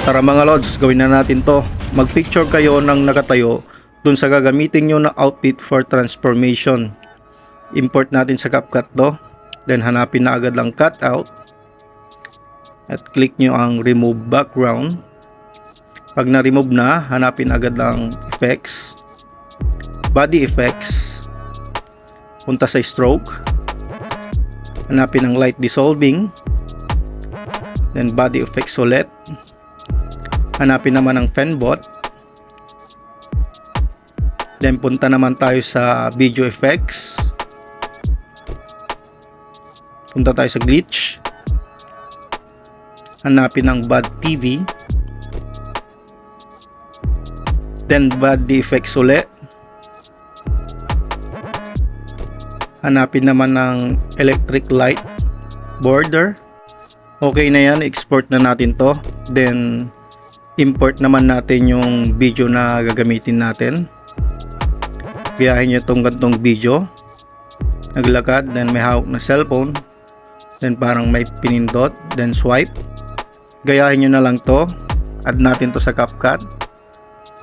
Tara mga lods, gawin na natin to. Mag-picture kayo ng nakatayo dun sa gagamitin nyo na outfit for transformation. Import natin sa CapCut to. Then hanapin na agad lang cutout. At click nyo ang remove background. Pag na-remove na, hanapin agad lang effects. Body effects. Punta sa stroke. Hanapin ang light dissolving. Then body effects ulit. Hanapin naman ang fembot. Then punta naman tayo sa video effects. Punta tayo sa glitch. Hanapin ang bad TV. Then body effects ulit. Hanapin naman ng electric light border. Okay na yan, export na natin to. Then import naman natin yung video na gagamitin natin. Biyahin nyo itong gantong video. Naglakad, then may hawak na cellphone. Then parang may pinindot, then swipe. Gayahin nyo na lang to. Add natin to sa CapCut.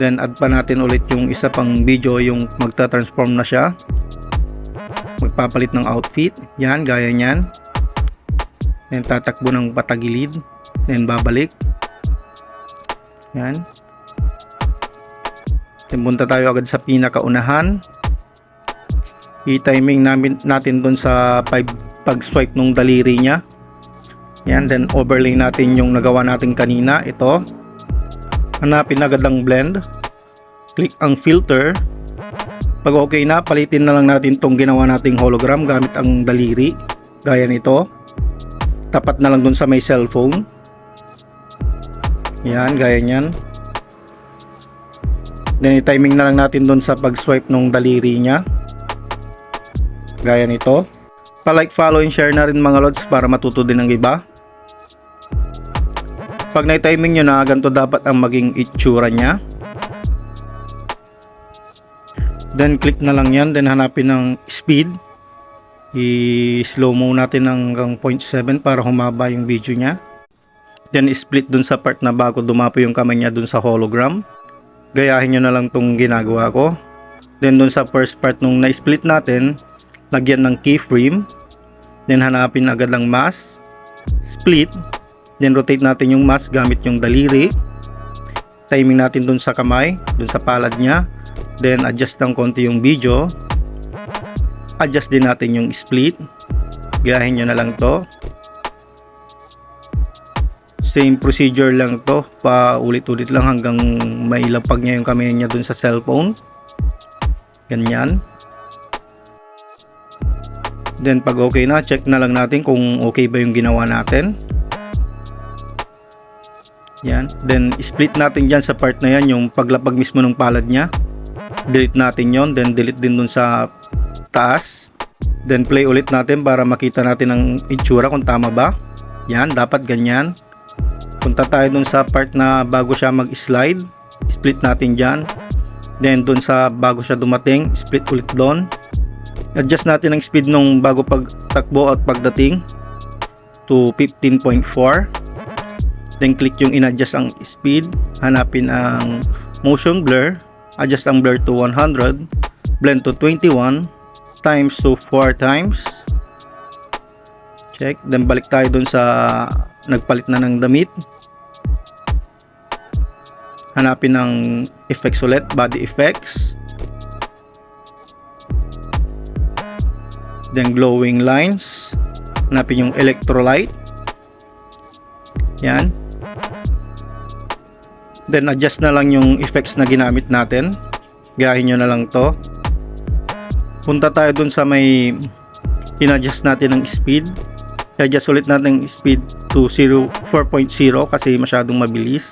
Then add pa natin ulit yung isa pang video, yung magta-transform na siya. Magpapalit ng outfit. Yan, gaya nyan. Then tatakbo ng patagilid. Then babalik. Yan. Then punta tayo agad sa pinakaunahan. I-timing natin dun sa pag-swipe nung daliri niya. Yan. Then overlay natin yung nagawa natin kanina. Ito. Hanapin agad lang blend. Click ang filter. Pag okay na, palitin na lang natin tong ginawa nating hologram gamit ang daliri. Gaya nito. Tapat na lang dun sa may cellphone. Yan, gaya nyan. Then i-timing na lang natin dun sa pag-swipe nung daliri niya. Gaya nito. Pa-like, follow, and share na rin mga lods para matuto din ng iba. Pag na-timing nyo na, ganito dapat ang maging itsura niya. Then click na lang yan. Then hanapin ng speed. I-slow mo natin hanggang 0.7 para humaba yung video niya. Then split dun sa part na bago dumapo yung kamay niya dun sa hologram. Gayahin nyo na lang tong ginagawa ko. Then dun sa first part nung na-split natin, lagyan ng keyframe. Then hanapin agad lang mask. Split. Then rotate natin yung mask gamit yung daliri. Timing natin dun sa kamay, dun sa palad niya. Then adjust ng konti yung video. Adjust din natin yung split. Gayahin nyo na lang to. Same procedure lang to, paulit-ulit lang hanggang mailapag niya yung kamay niya dun sa cellphone. Ganyan. Then pag okay na, check na lang natin kung okay ba yung ginawa natin. Yan. Then split natin dyan sa part na yan, yung paglapag mismo ng palad niya. Delete natin yon, then delete din dun sa taas. Then play ulit natin para makita natin ang itsura kung tama ba. Yan, dapat ganyan. Punta tayo dun sa part na bago siya mag-slide. Split natin dyan. Then dun sa bago siya dumating, split ulit doon. Adjust natin ang speed nung bago pagtakbo at pagdating to 15.4. Then click yung in-adjust ang speed. Hanapin ang motion blur. Adjust ang blur to 100. Blend to 21 times to 4 times. Check. Then balik tayo dun sa nagpalit na ng damit. Hanapin ng effects ulit, body effects. Then glowing lines. Hanapin yung electrolyte. Yan. Then adjust na lang yung effects na ginamit natin. Gayahin nyo na lang to. Punta tayo dun sa may in-adjust natin ng speed. I-adjust ulit natin speed to 4.0 kasi masyadong mabilis.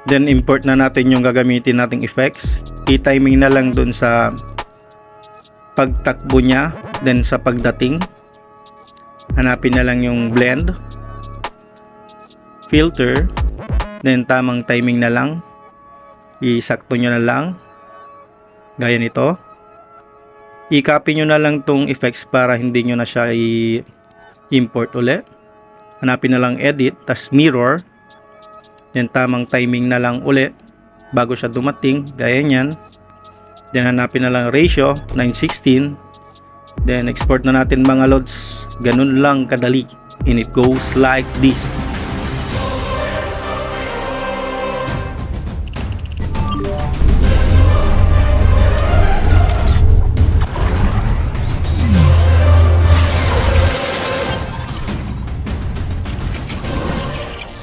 Then import na natin yung gagamitin nating effects. I-timing na lang dun sa pagtakbo niya. Then sa pagdating, hanapin na lang yung blend, filter. Then tamang timing na lang. Isakto nyo na lang. Gaya nito. I-copy nyo na lang tong effects para hindi nyo na siya import ulit. Hanapin na lang edit, tas mirror. Then tamang timing na lang uli bago siya dumating, gaya niyan. Then hanapin na lang ratio 9:16. Then export na natin mga lods. Ganun lang kadali, and it goes like this.